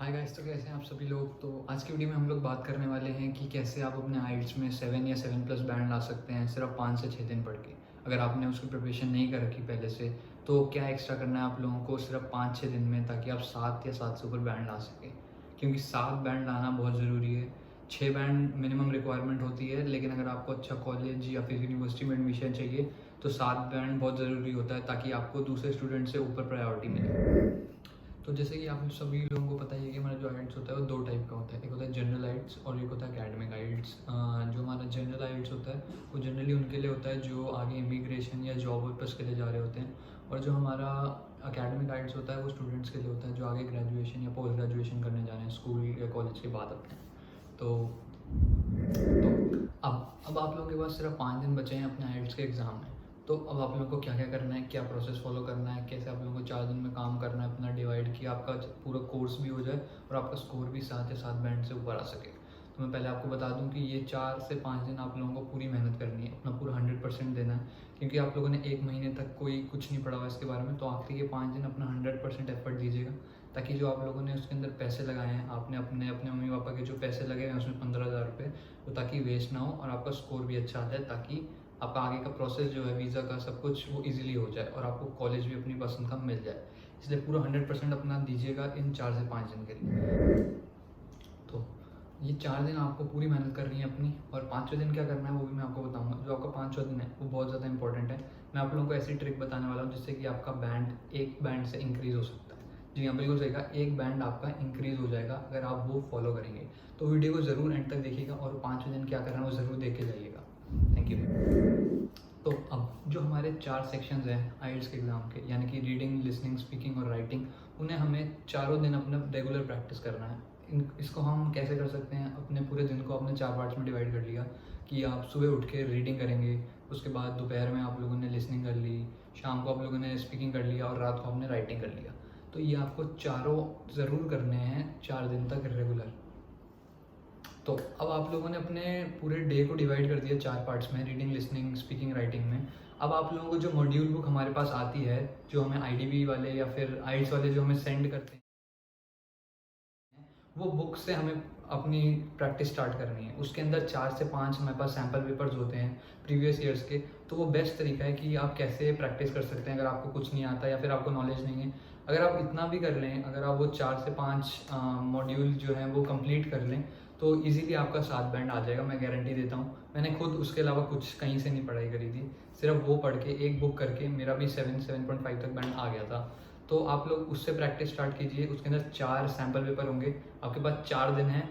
Hi guys, तो कैसे हैं आप सभी लोग। तो आज की वीडियो में हम लोग बात करने वाले हैं कि कैसे आप अपने आइल्स में 7 या 7+ बैंड ला सकते हैं सिर्फ 5 से 6 दिन पढ़ के। अगर आपने उसकी प्रिपरेशन नहीं कर रखी पहले से, तो क्या एक्स्ट्रा करना है आप लोगों को सिर्फ 5-6 दिन में, ताकि आप 7 या 7 से ऊपर बैंड ला सकें। क्योंकि 7 बैंड लाना बहुत ज़रूरी है। 6 बैंड मिनिमम रिक्वायरमेंट होती है, लेकिन अगर आपको अच्छा कॉलेज या फिर यूनिवर्सिटी में एडमिशन चाहिए तो 7 बैंड बहुत ज़रूरी होता है, ताकि आपको दूसरे स्टूडेंट से ऊपर प्रायोरिटी मिले। तो जैसे कि आप सभी लोगों को पता ही है कि हमारा जो आइल्स होता है वो 2 टाइप का होता है। एक होता है जनरल आइल्स और एक होता है एकेडमिक आइल्स। जो हमारा जनरल आइल्स होता है वो जनरली उनके लिए होता है जो आगे इमिग्रेशन या जॉब पर्पस के लिए जा रहे होते हैं, और जो हमारा एकेडमिक आइल्स होता है वो स्टूडेंट्स के लिए होता है जो आगे ग्रेजुएशन या पोस्ट ग्रेजुएशन करने जा रहे हैं स्कूल या कॉलेज के बाद अपने। तो अब आप लोगों के पास सिर्फ 5 दिन बचे हैं अपने आइल्स के एग्ज़ाम में। तो अब आप लोगों को क्या क्या करना है, क्या प्रोसेस फॉलो करना है, कैसे आप लोगों को 4 दिन में काम करना है अपना डिवाइड किया, आपका पूरा कोर्स भी हो जाए और आपका स्कोर भी 7 या 7 बैंड से ऊपर आ सके। तो मैं पहले आपको बता दूं कि ये 4 से 5 दिन आप लोगों को पूरी मेहनत करनी है, अपना पूरा 100% देना है। क्योंकि आप लोगों ने 1 महीने तक कोई कुछ नहीं पढ़ा हुआ इसके बारे में, तो आखिरी के 5 दिन अपना 100% एफर्ट दीजिएगा, ताकि जो आप लोगों ने उसके अंदर पैसे लगाए हैं, आपने अपने अपने मम्मी पापा के जो पैसे लगे हैं उसमें 15,000 रुपये, तो ताकि वेस्ट ना हो और आपका स्कोर भी अच्छा आ जाए, ताकि आपका आगे का प्रोसेस जो है वीज़ा का सब कुछ वो इजीली हो जाए और आपको कॉलेज भी अपनी पसंद का मिल जाए। इसलिए पूरा 100% अपना दीजिएगा इन 4 से 5 दिन के लिए। तो ये 4 दिन आपको पूरी मेहनत करनी है अपनी, और 5वें दिन क्या करना है वो भी मैं आपको बताऊंगा। जो आपका 5वां दिन है वो बहुत ज़्यादा इंपॉर्टेंट है। मैं आप लोगों को ऐसी ट्रिक बताने वाला हूँ जिससे कि आपका बैंड एक बैंड से इंक्रीज़ हो सकता है। जी हाँ, बिल्कुल सही कहा, एक बैंड आपका इंक्रीज़ हो जाएगा अगर आप वो फॉलो करेंगे। तो वीडियो को ज़रूर एंड तक देखिएगा और 5वें दिन क्या करना है वो ज़रूर देख के जाइएगा। Thank you. तो अब जो हमारे 4 सेक्शंस हैं आइल्स के एग्ज़ाम के, यानी कि रीडिंग, लिसनिंग, स्पीकिंग और राइटिंग, उन्हें हमें चारों दिन अपना रेगुलर प्रैक्टिस करना है। इसको हम कैसे कर सकते हैं, अपने पूरे दिन को आपने 4 पार्ट्स में डिवाइड कर लिया कि आप सुबह उठ के रीडिंग करेंगे, उसके बाद दोपहर में आप लोगों ने लिसनिंग कर ली, शाम को आप लोगों ने स्पीकिंग कर लिया और रात को आपने राइटिंग कर लिया। तो ये आपको चारों ज़रूर करने हैं 4 दिन तक रेगुलर। तो अब आप लोगों ने अपने पूरे डे को डिवाइड कर दिया 4 पार्ट्स में, रीडिंग, लिसनिंग, स्पीकिंग, राइटिंग में। अब आप लोगों को जो मॉड्यूल बुक हमारे पास आती है, जो हमें आईडीबी वाले या फिर आइल्स वाले जो हमें सेंड करते हैं, वो बुक से हमें अपनी प्रैक्टिस स्टार्ट करनी है। उसके अंदर 4 से 5 हमारे पास सैम्पल पेपर्स होते हैं प्रीवियस ईयर्स के। तो वो बेस्ट तरीका है कि आप कैसे प्रैक्टिस कर सकते हैं अगर आपको कुछ नहीं आता या फिर आपको नॉलेज नहीं है। अगर आप इतना भी कर लें, अगर आप वो 4 से 5 मॉड्यूल जो हैं वो कंप्लीट कर लें, तो इजीली आपका 7 बैंड आ जाएगा, मैं गारंटी देता हूँ। मैंने खुद उसके अलावा कुछ कहीं से नहीं पढ़ाई करी थी, सिर्फ वो पढ़ के एक बुक करके मेरा भी 7.5 तक बैंड आ गया था। तो आप लोग उससे प्रैक्टिस स्टार्ट कीजिए। उसके अंदर 4 सैम्पल पेपर होंगे, आपके पास 4 दिन हैं।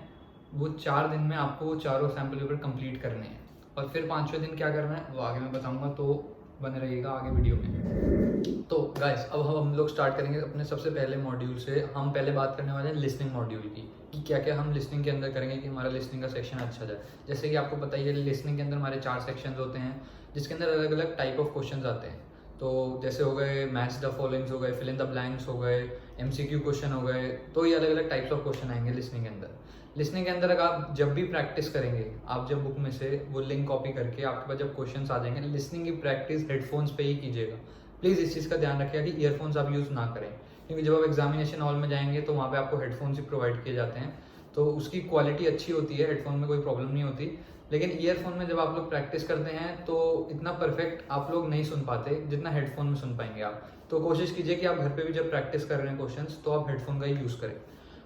वो 4 दिन में आपको वो चारों सैम्पल पेपर कंप्लीट करने हैं, और फिर 5वें दिन क्या करना है वो आगे मैं बताऊंगा, तो बने रहिएगा आगे वीडियो में। तो गाइस, अब हम लोग स्टार्ट करेंगे अपने सबसे पहले मॉड्यूल से। हम पहले बात करने वाले हैं लिसनिंग मॉड्यूल की, कि क्या क्या हम लिसनिंग के अंदर करेंगे कि हमारा लिसनिंग का सेक्शन अच्छा जाए। जैसे कि आपको पता ही है, लिसनिंग के अंदर हमारे 4 सेक्शन होते हैं, जिसके अंदर अलग अलग टाइप ऑफ क्वेश्चन आते हैं। तो जैसे हो गए मैच द फॉलोइंग्स हो गए, फिल इन द ब्लैंक्स हो गए, एमसीक्यू क्वेश्चन हो गए। तो ये अलग अलग टाइप्स ऑफ क्वेश्चन आएंगे लिसनिंग के अंदर। लिसनिंग के अंदर अगर आप जब भी प्रैक्टिस करेंगे, आप जब बुक में से वो लिंक कॉपी करके आपके पास जब क्वेश्चंस आ जाएंगे, लिसनिंग की प्रैक्टिस हेडफोन्स पे ही कीजिएगा। प्लीज़ इस चीज़ का ध्यान रखिएगा कि ईयरफोन्स आप यूज़ ना करें, क्योंकि जब आप एग्जामिनेशन हॉल में जाएंगे तो वहाँ पे आपको हेडफोन्स ही प्रोवाइड किए जाते हैं। तो उसकी क्वालिटी अच्छी होती है, हेडफोन में कोई प्रॉब्लम नहीं होती। लेकिन ईयरफोन में जब आप लोग प्रैक्टिस करते हैं तो इतना परफेक्ट आप लोग नहीं सुन पाते जितना हेडफोन में सुन पाएंगे आप। तो कोशिश कीजिए कि आप घर पे भी जब प्रैक्टिस कर रहे हैं क्वेश्चंस, तो आप हेडफोन का ही यूज़ करें।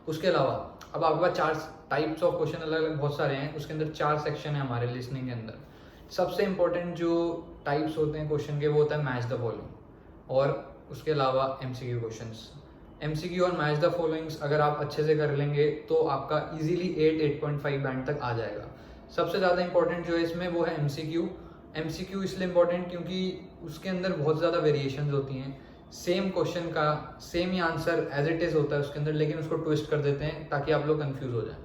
उसके अलावा अब आपके पास 4 टाइप्स ऑफ क्वेश्चन अलग अलग बहुत सारे हैं। उसके अंदर 4 सेक्शन है हमारे लिसनिंग के अंदर। सबसे इंपॉर्टेंट जो टाइप्स होते हैं क्वेश्चन के, वो होता है मैच द फॉलोइंग, और उसके अलावा एमसीक्यू क्वेश्चंस। एमसीक्यू और मैच द फॉलोइंग्स अगर आप अच्छे से कर लेंगे तो आपका इजीली 8.5 बैंड तक आ जाएगा। सबसे ज़्यादा इंपॉर्टेंट जो है इसमें वो है एमसीक्यू। एमसीक्यू इसलिए इंपॉर्टेंट क्योंकि उसके अंदर बहुत ज़्यादा वेरिएशंस होती हैं। सेम क्वेश्चन का सेम ही आंसर एज इट इज़ होता है उसके अंदर, लेकिन उसको ट्विस्ट कर देते हैं ताकि आप लोग कंफ्यूज हो जाएं।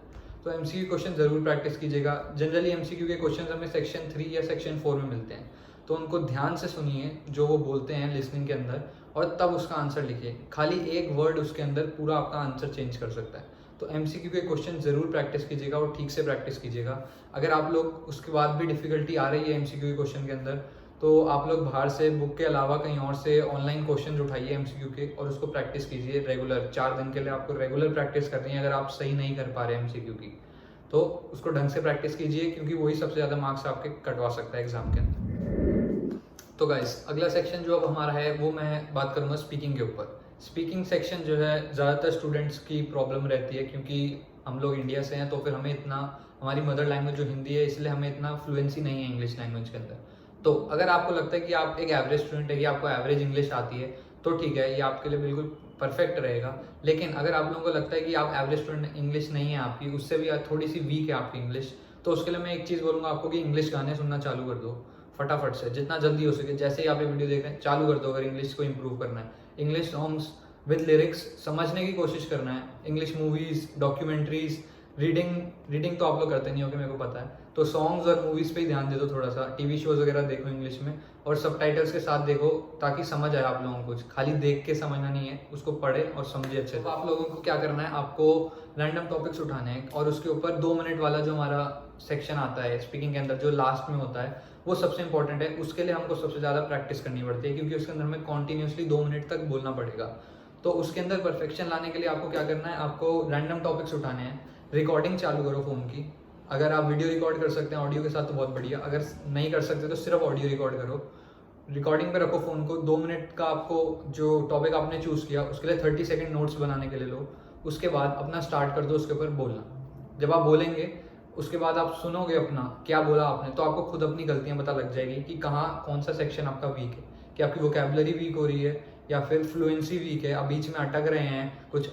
तो एमसीक्यू क्वेश्चन ज़रूर प्रैक्टिस कीजिएगा। जनरली एमसीक्यू के क्वेश्चन हमें सेक्शन 3 या सेक्शन 4 में मिलते हैं, तो उनको ध्यान से सुनिए जो वो बोलते हैं लिसनिंग के अंदर, और तब उसका आंसर लिखिए। खाली एक वर्ड उसके अंदर पूरा आपका आंसर चेंज कर सकता है। तो एमसीक्यू के क्वेश्चन ज़रूर प्रैक्टिस कीजिएगा और ठीक से प्रैक्टिस कीजिएगा। अगर आप लोग उसके बाद भी डिफिकल्टी आ रही है एमसीक्यू के क्वेश्चन के अंदर, तो आप लोग बाहर से बुक के अलावा कहीं और से ऑनलाइन क्वेश्चन उठाइए एमसीक्यू के और उसको प्रैक्टिस कीजिए रेगुलर। 4 दिन के लिए आपको रेगुलर प्रैक्टिस करनी है। अगर आप सही नहीं कर पा रहे एमसीक्यू की तो उसको ढंग से प्रैक्टिस कीजिए, क्योंकि वही सबसे ज़्यादा मार्क्स आपके कटवा सकता है एग्जाम के अंदर। तो गाइस, अगला सेक्शन जो अब हमारा है वो मैं बात करूँगा स्पीकिंग के ऊपर। स्पीकिंग सेक्शन जो है ज़्यादातर स्टूडेंट्स की प्रॉब्लम रहती है, क्योंकि हम लोग इंडिया से हैं तो फिर हमें इतना, हमारी मदर लैंग्वेज जो हिंदी है, इसलिए हमें इतना फ्लुएंसी नहीं है इंग्लिश लैंग्वेज के अंदर। तो अगर आपको लगता है कि आप एक एवरेज स्टूडेंट है, कि आपको एवरेज इंग्लिश आती है, तो ठीक है, ये आपके लिए बिल्कुल परफेक्ट रहेगा। लेकिन अगर आप लोगों को लगता है कि आप एवरेज स्टूडेंट, इंग्लिश नहीं है आपकी, उससे भी थोड़ी सी वीक है आपकी इंग्लिश, तो उसके लिए मैं एक चीज़ बोलूँगा आपको कि इंग्लिश गाने सुनना चालू कर दो फटाफट से, जितना जल्दी हो सके। जैसे ही आप ये वीडियो देख रहे हैं चालू कर दो। अगर इंग्लिश को इंप्रूव करना है, इंग्लिश सॉन्ग्स विद लिरिक्स समझने की कोशिश करना है। इंग्लिश मूवीज, डॉक्यूमेंट्रीज, रीडिंग तो आप लोग करते नहीं हो, कि मेरे को पता है, तो सॉन्ग्स और मूवीज पे ही ध्यान दे दो थोड़ा सा। टीवी शोज वगैरह देखो इंग्लिश में, और सबटाइटल्स के साथ देखो, ताकि समझ आए आप लोगों को। कुछ खाली देख के समझना नहीं है, उसको पढ़े और समझिए अच्छे से। तो आप लोगों को क्या करना है, आपको रैंडम टॉपिक्स उठाने हैं और उसके ऊपर 2 मिनट वाला जो हमारा सेक्शन आता है स्पीकिंग के अंदर, जो लास्ट में होता है, वो सबसे इंपॉर्टेंट है। उसके लिए हमको सबसे ज़्यादा प्रैक्टिस करनी पड़ती है, क्योंकि उसके अंदर हमें कॉन्टिन्यूसली 2 मिनट तक बोलना पड़ेगा। तो उसके अंदर परफेक्शन लाने के लिए आपको क्या करना है, आपको रैंडम टॉपिक्स उठाने हैं। रिकॉर्डिंग चालू करो फ़ोन की। अगर आप वीडियो रिकॉर्ड कर सकते हैं ऑडियो के साथ तो बहुत बढ़िया, अगर नहीं कर सकते तो सिर्फ ऑडियो रिकॉर्ड करो। रिकॉर्डिंग पे रखो फ़ोन को। 2 मिनट का आपको जो टॉपिक आपने चूज़ किया उसके लिए 30 सेकंड नोट्स बनाने के लिए लो। उसके बाद अपना स्टार्ट कर दो उसके ऊपर बोलना। जब आप बोलेंगे उसके बाद आप सुनोगे अपना क्या बोला आपने, तो आपको खुद अपनी गलतियां पता लग जाएगी कि कहाँ कौन सा सेक्शन आपका वीक है, कि आपकी वोकेबलरी वीक हो रही है या फिर फ्लुएंसी वीक है, आप बीच में अटक रहे हैं, कुछ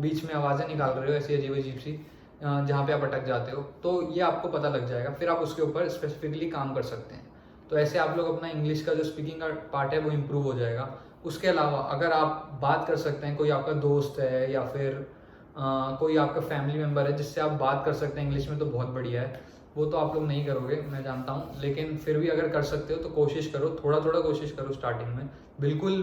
बीच में आवाज़ें निकाल रहे हो ऐसी अजीब अजीब सी, जहाँ पे आप अटक जाते हो, तो ये आपको पता लग जाएगा। फिर आप उसके ऊपर स्पेसिफिकली काम कर सकते हैं। तो ऐसे आप लोग अपना इंग्लिश का जो स्पीकिंग का पार्ट है वो इम्प्रूव हो जाएगा। उसके अलावा अगर आप बात कर सकते हैं, कोई आपका दोस्त है या फिर कोई आपका फैमिली मेम्बर है जिससे आप बात कर सकते हैं इंग्लिश में, तो बहुत बढ़िया है। वो तो आप लोग नहीं करोगे मैं जानता हूँ, लेकिन फिर भी अगर कर सकते हो तो कोशिश करो, थोड़ा थोड़ा कोशिश करो स्टार्टिंग में। बिल्कुल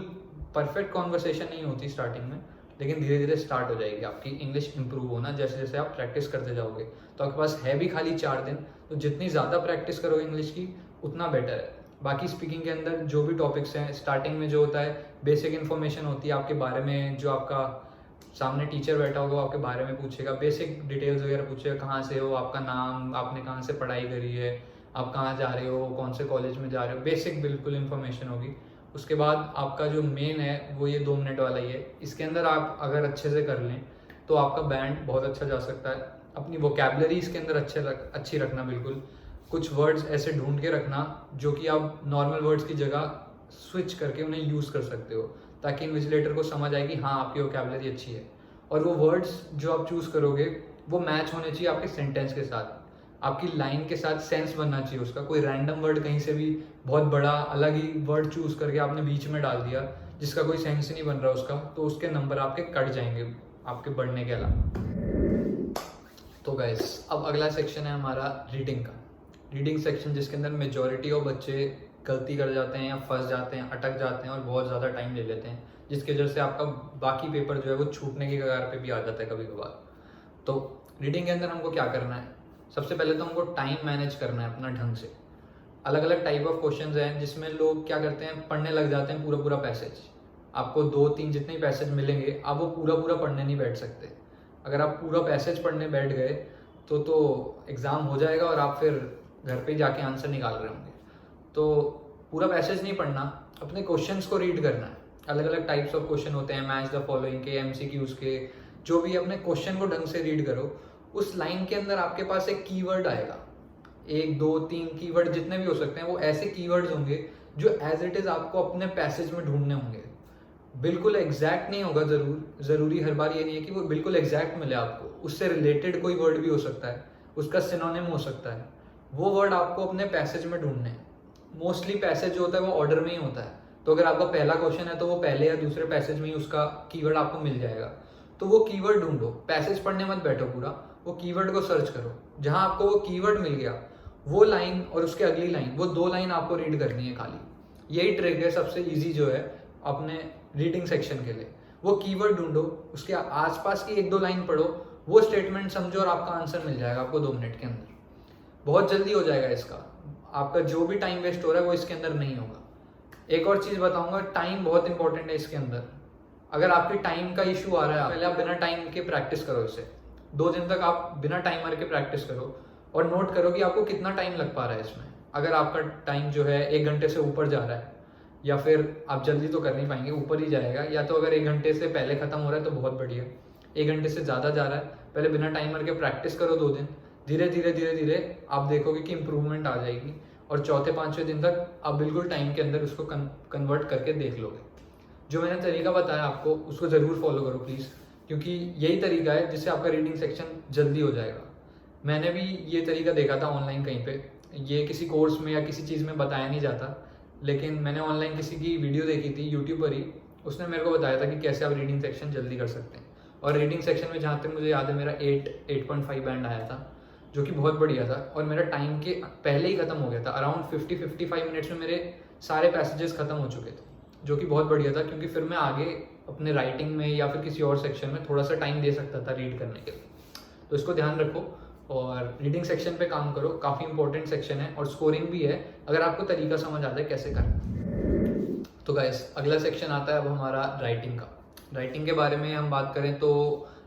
परफेक्ट कॉन्वर्सेशन नहीं होती स्टार्टिंग में, लेकिन धीरे धीरे स्टार्ट हो जाएगी आपकी इंग्लिश इंप्रूव होना, जैसे जैसे आप प्रैक्टिस करते जाओगे। तो आपके पास है भी खाली 4 दिन, तो जितनी ज़्यादा प्रैक्टिस करोगे इंग्लिश की उतना बेटर है। बाकी स्पीकिंग के अंदर जो भी टॉपिक्स हैं, स्टार्टिंग में जो होता है बेसिक इन्फॉर्मेशन होती है आपके बारे में, जो आपका सामने टीचर बैठा होगा आपके बारे में पूछेगा, बेसिक डिटेल्स वगैरह पूछेगा, कहाँ से हो, आपका नाम, आपने कहाँ से पढ़ाई करी है, आप कहाँ जा रहे हो, कौन से कॉलेज में जा रहे हो, बेसिक बिल्कुल इन्फॉर्मेशन होगी। उसके बाद आपका जो मेन है वो ये 2 मिनट वाला ही है। इसके अंदर आप अगर अच्छे से कर लें तो आपका बैंड बहुत अच्छा जा सकता है। अपनी वोकेबलरी इसके अंदर अच्छी रखना, बिल्कुल कुछ वर्ड्स ऐसे ढूंढ के रखना जो कि आप नॉर्मल वर्ड्स की जगह स्विच करके उन्हें यूज़ कर सकते हो, ताकि इन्विजिलेटर को समझ आए कि हाँ आपकी वोकेबलरी अच्छी है। और वो वर्ड्स जो आप चूज़ करोगे वो मैच होने चाहिए आपके सेंटेंस के साथ, आपकी लाइन के साथ सेंस बनना चाहिए उसका। कोई रैंडम वर्ड कहीं से भी बहुत बड़ा अलग ही वर्ड चूज़ करके आपने बीच में डाल दिया जिसका कोई सेंस नहीं बन रहा उसका, तो उसके नंबर आपके कट जाएंगे आपके बढ़ने के अलावा। तो गाइस, अब अगला सेक्शन है हमारा रीडिंग का। रीडिंग सेक्शन जिसके अंदर मेजॉरिटी ऑफ बच्चे गलती कर जाते हैं या फंस जाते हैं, अटक जाते हैं और बहुत ज़्यादा टाइम ले लेते हैं, जिसकी वजह से आपका बाकी पेपर जो है वो छूटने की कगार पे भी आ जाता है कभी कभार। तो रीडिंग के अंदर हमको क्या करना है, सबसे पहले तो हमको टाइम मैनेज करना है अपना ढंग से। अलग अलग टाइप ऑफ क्वेश्चंस हैं जिसमें लोग क्या करते हैं, पढ़ने लग जाते हैं पूरा पूरा पैसेज। आपको 2-3 जितने पैसेज मिलेंगे आप वो पूरा पूरा पढ़ने नहीं बैठ सकते। अगर आप पूरा पैसेज पढ़ने बैठ गए तो एग्ज़ाम हो जाएगा और आप फिर घर पे जाके आंसर निकाल रहे होंगे। तो पूरा पैसेज नहीं पढ़ना, अपने क्वेश्चंस को रीड करना है। अलग अलग टाइप्स ऑफ क्वेश्चन होते हैं, मैच द फॉलोइंग के, एमसीक्यूज के, जो भी, अपने क्वेश्चन को ढंग से रीड करो। उस लाइन के अंदर आपके पास एक कीवर्ड आएगा, 1 2 3 कीवर्ड जितने भी हो सकते हैं, वो ऐसे कीवर्ड्स होंगे जो एज इट इज़ आपको अपने पैसेज में ढूंढने होंगे। बिल्कुल एग्जैक्ट नहीं होगा, ज़रूरी हर बार ये नहीं है कि वो बिल्कुल एग्जैक्ट मिले आपको। उससे रिलेटेड कोई वर्ड भी हो सकता है, उसका सिनोनिम हो सकता है। वो वर्ड आपको अपने पैसेज में ढूंढने हैं। मोस्टली पैसेज जो होता है वो ऑर्डर में ही होता है, तो अगर आपका पहला क्वेश्चन है तो वो पहले या दूसरे पैसेज में ही उसका कीवर्ड आपको मिल जाएगा। तो वो कीवर्ड ढूंढो, पैसेज पढ़ने मत बैठो पूरा, वो कीवर्ड को सर्च करो। जहां आपको वो कीवर्ड मिल गया, वो लाइन और उसके अगली लाइन, वो 2 लाइन आपको रीड करनी है खाली। यही ट्रिक है सबसे ईजी जो है अपने रीडिंग सेक्शन के लिए। वो कीवर्ड ढूंढो, उसके आसपास की 1-2 लाइन पढ़ो, वो स्टेटमेंट समझो और आपका आंसर मिल जाएगा आपको 2 मिनट के अंदर। बहुत जल्दी हो जाएगा इसका। आपका जो भी टाइम वेस्ट हो रहा है वो इसके अंदर नहीं होगा। एक और चीज़ बताऊंगा, टाइम बहुत इंपॉर्टेंट है इसके अंदर। अगर आपके टाइम का इशू आ रहा है, पहले आप बिना टाइम के प्रैक्टिस करो इसे। 2 दिन तक आप बिना टाइमर के प्रैक्टिस करो और नोट करो कि आपको कितना टाइम लग पा रहा है इसमें। अगर आपका टाइम जो है 1 घंटे से ऊपर जा रहा है, या फिर आप जल्दी तो कर नहीं पाएंगे, ऊपर ही जाएगा, या तो अगर 1 घंटे से पहले ख़त्म हो रहा है तो बहुत बढ़िया। 1 घंटे से ज़्यादा जा रहा है, पहले बिना टाइमर के प्रैक्टिस करो 2 दिन। धीरे धीरे आप देखोगे कि इम्प्रूवमेंट आ जाएगी और चौथे 5वें दिन तक आप बिल्कुल टाइम के अंदर उसको कन्वर्ट करके देख लोगे। जो मैंने तरीका बताया आपको उसको ज़रूर फॉलो करो प्लीज़, क्योंकि यही तरीका है जिससे आपका रीडिंग सेक्शन जल्दी हो जाएगा। मैंने भी ये तरीका देखा था ऑनलाइन कहीं पे, ये किसी कोर्स में या किसी चीज़ में बताया नहीं जाता, लेकिन मैंने ऑनलाइन किसी की वीडियो देखी थी यूट्यूब पर ही, उसने मेरे को बताया था कि कैसे आप रीडिंग सेक्शन जल्दी कर सकते हैं। और रीडिंग सेक्शन में जहाँ तक मुझे याद है मेरा 8.5 बैंड आया था, जो कि बहुत बढ़िया था, और मेरा टाइम के पहले ही ख़त्म हो गया था। अराउंड 50-55 मिनट्स में मेरे सारे पैसेजेस ख़त्म हो चुके थे, जो कि बहुत बढ़िया था, क्योंकि फिर मैं आगे अपने राइटिंग में या फिर किसी और सेक्शन में थोड़ा सा टाइम दे सकता था रीड करने के लिए। तो इसको ध्यान रखो और रीडिंग सेक्शन पे काम करो, काफ़ी इंपॉर्टेंट सेक्शन है और स्कोरिंग भी है अगर आपको तरीका समझ आता है कैसे करना। तो गाइस, अगला सेक्शन आता है अब हमारा राइटिंग का। राइटिंग के बारे में हम बात करें तो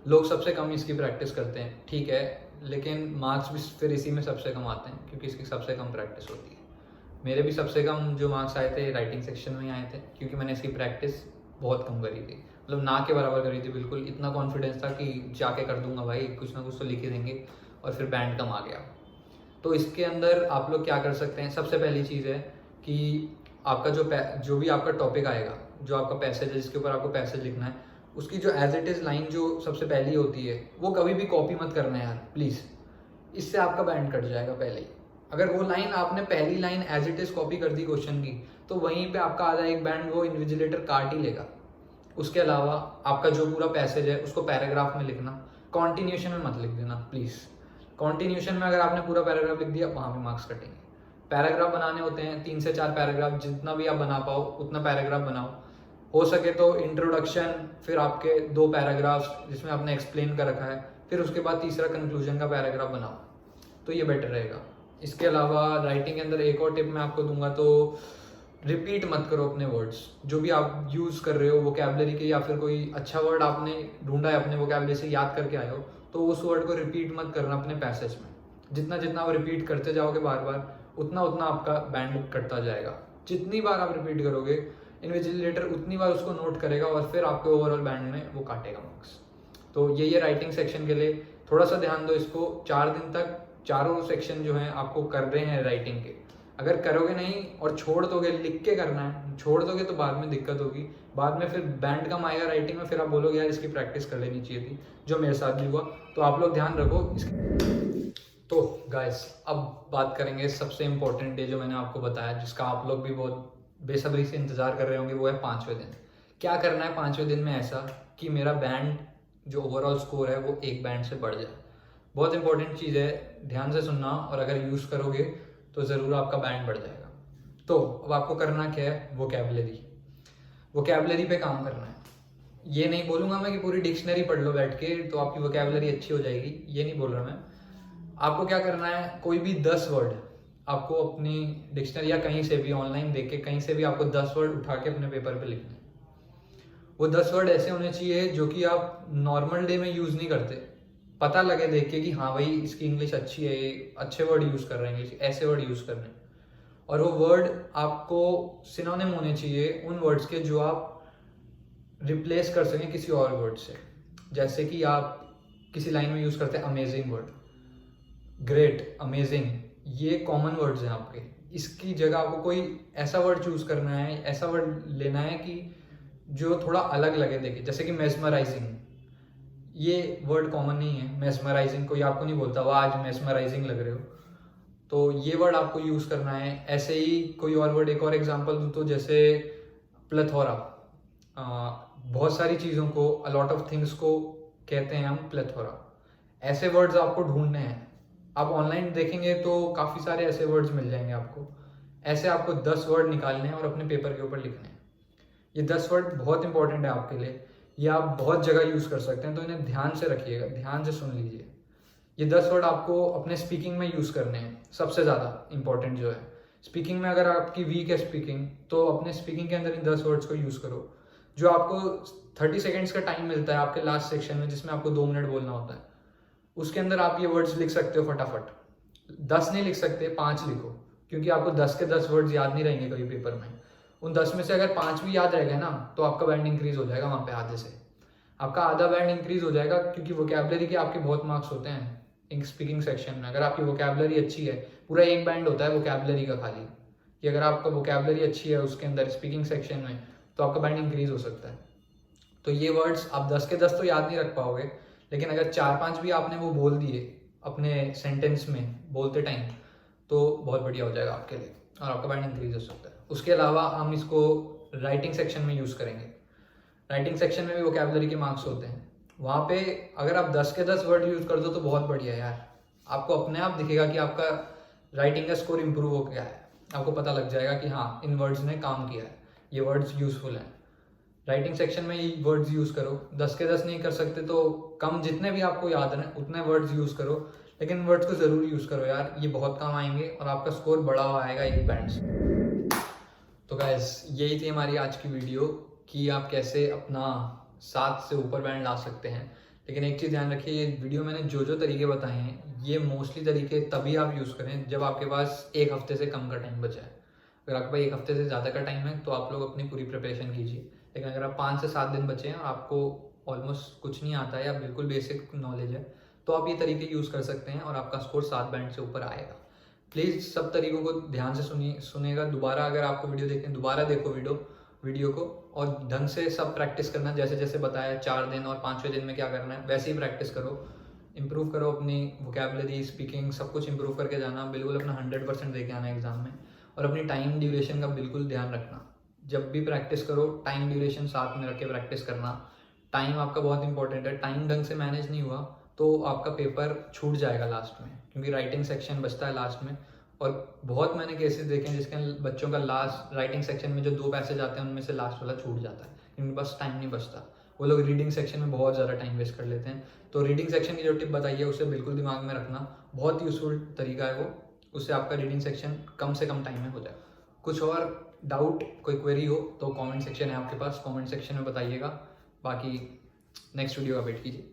लोग सबसे कम इसकी प्रैक्टिस करते हैं, ठीक है, लेकिन मार्क्स भी फिर इसी में सबसे कम आते हैं क्योंकि इसकी सबसे कम प्रैक्टिस होती है। मेरे भी सबसे कम जो मार्क्स आए थे राइटिंग सेक्शन में ही आए थे, क्योंकि मैंने इसकी प्रैक्टिस बहुत कम करी थी, मतलब ना के बराबर करी थी बिल्कुल। इतना कॉन्फिडेंस था कि जाके कर दूंगा भाई, कुछ ना कुछ तो लिख ही देंगे, और फिर बैंड कम आ गया। तो इसके अंदर आप लोग क्या कर सकते हैं, सबसे पहली चीज़ है कि आपका जो भी आपका टॉपिक आएगा, जो आपका पैसेज है जिसके ऊपर आपको पैसेज लिखना है, उसकी जो एज इट इज़ लाइन जो सबसे पहली होती है वो कभी भी कॉपी मत करना यार प्लीज़, इससे आपका बैंड कट जाएगा पहले ही। अगर वो लाइन आपने पहली line as it is copy कर दी क्वेश्चन की, तो वहीं पे आपका आधा एक बैंड वो इन्विजिलेटर काट ही लेगा। उसके अलावा आपका जो पूरा पैसेज है उसको पैराग्राफ में लिखना, कॉन्टिन्यूशन में मत लिख देना प्लीज़। कॉन्टिन्यूशन में अगर आपने पूरा पैराग्राफ लिख दिया वहाँ पे मार्क्स कटेंगे। पैराग्राफ बनाने होते हैं 3 से 4 पैराग्राफ, जितना भी आप बना पाओ उतना पैराग्राफ बनाओ। हो सके तो इंट्रोडक्शन, फिर आपके 2 पैराग्राफ्स जिसमें आपने एक्सप्लेन कर रखा है, फिर उसके बाद तीसरा कंक्लूजन का पैराग्राफ बनाओ, तो ये बेटर रहेगा। इसके अलावा राइटिंग के अंदर एक और टिप मैं आपको दूंगा, तो रिपीट मत करो अपने वर्ड्स। जो भी आप यूज़ कर रहे हो वोकैबलरी के, या फिर कोई अच्छा वर्ड आपने ढूंढा है अपने वोकैबलरी से याद करके आए हो, तो उस वर्ड को रिपीट मत करना अपने पैसेज में। जितना जितना आप रिपीट करते जाओगे बार बार, उतना उतना आपका बैंड कटता जाएगा। जितनी बार आप रिपीट करोगे इन्विजिलेटर उतनी बार उसको नोट करेगा और फिर आपके ओवरऑल बैंड में वो काटेगा मार्क्स। तो यही है राइटिंग सेक्शन के लिए, थोड़ा सा ध्यान दो इसको। 4 दिन तक चारों सेक्शन जो हैं आपको कर रहे हैं राइटिंग के। अगर करोगे नहीं और छोड़ दोगे, लिख के करना है, छोड़ दोगे तो बाद में दिक्कत होगी, बाद में फिर बैंड कम आएगा राइटिंग में, फिर आप बोलोगे यार इसकी प्रैक्टिस कर लेनी चाहिए थी, जो मेरे साथ भी हुआ। तो आप लोग ध्यान रखो तो गाइस, अब बात करेंगे सबसे इम्पोर्टेंट डे जो मैंने आपको बताया, जिसका आप लोग भी बहुत बेसब्री से इंतजार कर रहे होंगे, वो है 5वें दिन। क्या करना है 5वें दिन में ऐसा कि मेरा बैंड जो ओवरऑल स्कोर है वो 1 बैंड से बढ़ जाए। बहुत इंपॉर्टेंट चीज़ है, ध्यान से सुनना, और अगर यूज़ करोगे तो ज़रूर आपका बैंड बढ़ जाएगा। तो अब आपको करना क्या है, वोकैबलरी पे काम करना है। ये नहीं बोलूँगा मैं कि पूरी डिक्शनरी पढ़ लो बैठ के तो आपकी वोकैबलरी अच्छी हो जाएगी, ये नहीं बोल रहा मैं। आपको क्या करना है, कोई भी 10 वर्ड आपको अपनी डिक्शनरी या कहीं से भी ऑनलाइन देख के कहीं से भी आपको 10 वर्ड उठा के अपने पेपर पे लिखने हैं। वो 10 वर्ड ऐसे होने चाहिए जो कि आप नॉर्मल डे में यूज़ नहीं करते, पता लगे देख के कि हाँ भाई इसकी इंग्लिश अच्छी है, ये अच्छे वर्ड यूज़ कर रहे हैं, इंग्लिश ऐसे वर्ड यूज़ कर रहे हैं। और वो वर्ड आपको सिनोनिम होने चाहिए उन वर्ड्स के जो आप रिप्लेस कर सकें किसी और वर्ड से। जैसे कि आप किसी लाइन में यूज़ करते हैं अमेजिंग वर्ड, ग्रेट, अमेजिंग, ये कॉमन वर्ड्स हैं आपके। इसकी जगह आपको कोई ऐसा वर्ड चूज़ करना है, ऐसा वर्ड लेना है कि जो थोड़ा अलग लगे देखे। जैसे कि मेस्मराइजिंग, ये वर्ड कॉमन नहीं है। मेस्मराइजिंग कोई आपको नहीं बोलता वाह आज मेस्मराइजिंग लग रहे हो, तो ये वर्ड आपको यूज़ करना है। ऐसे ही कोई और वर्ड, एक और एग्जांपल दूँ तो जैसे प्लेथोरा, बहुत सारी चीज़ों को, अ लॉट ऑफ थिंग्स को कहते हैं हम प्लेथोरा। ऐसे वर्ड्स आपको ढूंढने हैं। आप ऑनलाइन देखेंगे तो काफ़ी सारे ऐसे वर्ड्स मिल जाएंगे आपको। ऐसे आपको 10 वर्ड निकालने हैं और अपने पेपर के ऊपर लिखने हैं। ये 10 वर्ड बहुत इंपॉर्टेंट है आपके लिए, ये आप बहुत जगह यूज़ कर सकते हैं, तो इन्हें ध्यान से रखिएगा, ध्यान से सुन लीजिए। ये 10 वर्ड आपको अपने स्पीकिंग में यूज़ करने हैं, सबसे ज़्यादा इंपॉर्टेंट जो है। स्पीकिंग में अगर आपकी वीक है स्पीकिंग, तो अपने स्पीकिंग के अंदर इन 10 वर्ड्स को यूज़ करो। जो आपको 30 सेकेंड्स का टाइम मिलता है आपके लास्ट सेक्शन में, जिसमें आपको 2 मिनट बोलना होता है, उसके अंदर आप ये वर्ड्स लिख सकते हो फटाफट। 10 नहीं लिख सकते, 5 लिखो, क्योंकि आपको 10 के 10 वर्ड्स याद नहीं रहेंगे कभी पेपर में। उन 10 में से अगर 5 भी याद रह गए ना, तो आपका बैंड इंक्रीज हो जाएगा वहाँ पे आधे से। आपका आधा बैंड इंक्रीज हो जाएगा, क्योंकि वोकैबलरी के आपके बहुत मार्क्स होते हैं स्पीकिंग सेक्शन में। अगर आपकी वोकैबलरी अच्छी है, पूरा एक बैंड होता है वोकैबलरी का खाली, कि अगर आपका वोकैबलरी अच्छी है उसके अंदर स्पीकिंग सेक्शन में, तो आपका बैंड इंक्रीज हो सकता है। तो ये वर्ड्स आप 10 के 10 तो याद नहीं रख पाओगे, लेकिन अगर 4-5 भी आपने वो बोल दिए अपने सेंटेंस में बोलते टाइम, तो बहुत बढ़िया हो जाएगा आपके लिए और आपका बैंड इंक्रीज हो सकता है। उसके अलावा हम इसको राइटिंग सेक्शन में यूज़ करेंगे। राइटिंग सेक्शन में भी वोकैबलरी के मार्क्स होते हैं। वहाँ पे अगर आप 10 के 10 वर्ड यूज़ कर दो तो बहुत बढ़िया है यार। आपको अपने आप दिखेगा कि आपका राइटिंग का स्कोर इंप्रूव हो गया है। आपको पता लग जाएगा कि हाँ, इन वर्ड्स ने काम किया है, ये वर्ड्स यूज़फुल हैं। राइटिंग सेक्शन में ये वर्ड्स यूज़ करो। 10 के 10 नहीं कर सकते तो कम, जितने भी आपको याद हैं उतने वर्ड्स यूज़ करो, लेकिन वर्ड्स को ज़रूर यूज़ करो यार, ये बहुत काम आएंगे और आपका स्कोर बड़ा हुआ आएगा एक बैंड से। तो गाइस, यही थी हमारी आज की वीडियो कि आप कैसे अपना 7 से ऊपर बैंड ला सकते हैं। लेकिन एक चीज़ ध्यान रखिए, ये वीडियो मैंने जो जो तरीके बताए हैं, ये मोस्टली तरीके तभी आप यूज़ करें जब आपके पास 1 हफ्ते से कम का टाइम बचा है। अगर आपके पास 1 हफ्ते से ज़्यादा का टाइम है तो आप लोग अपनी पूरी प्रिपरेशन कीजिए। लेकिन अगर आप 5 से 7 दिन बचे हैं और आपको ऑलमोस्ट कुछ नहीं आता है या बिल्कुल बेसिक नॉलेज है, तो आप ये तरीके यूज़ कर सकते हैं और आपका स्कोर 7 बैंड से ऊपर आएगा। प्लीज़ सब तरीकों को ध्यान से सुनिएगा। दोबारा अगर आपको वीडियो देखें, दोबारा देखो वीडियो को, और ढंग से सब प्रैक्टिस करना। जैसे जैसे बताया 4 दिन और 5वें दिन में क्या करना है, वैसे ही प्रैक्टिस करो। इम्प्रूव करो अपनी वोकैबलरी, स्पीकिंग, सब कुछ इम्प्रूव करके जाना। बिल्कुल अपना 100% देके आना एग्जाम में। और अपनी टाइम ड्यूरेशन का बिल्कुल ध्यान रखना। जब भी प्रैक्टिस करो, टाइम ड्यूरेशन साथ में रख के प्रैक्टिस करना। टाइम आपका बहुत इंपॉर्टेंट है। टाइम ढंग से मैनेज नहीं हुआ तो आपका पेपर छूट जाएगा लास्ट में, क्योंकि राइटिंग सेक्शन बचता है लास्ट में। और बहुत मैंने केसेस देखे हैं जिसके बच्चों का लास्ट राइटिंग सेक्शन में जो 2 पैसेज आते हैं उनमें से लास्ट वाला छूट जाता है, क्योंकि बस टाइम नहीं बचता। वो लोग रीडिंग सेक्शन में बहुत ज़्यादा टाइम वेस्ट कर लेते हैं। तो रीडिंग सेक्शन की जो टिप बताई है उसे बिल्कुल दिमाग में रखना। बहुत यूजफुल तरीका है वो, उससे आपका रीडिंग सेक्शन कम से कम टाइम में हो जाएगा। कुछ और डाउट, कोई क्वेरी हो तो कमेंट सेक्शन है आपके पास, कमेंट सेक्शन में बताइएगा। बाकी नेक्स्ट वीडियो का वेट कीजिए।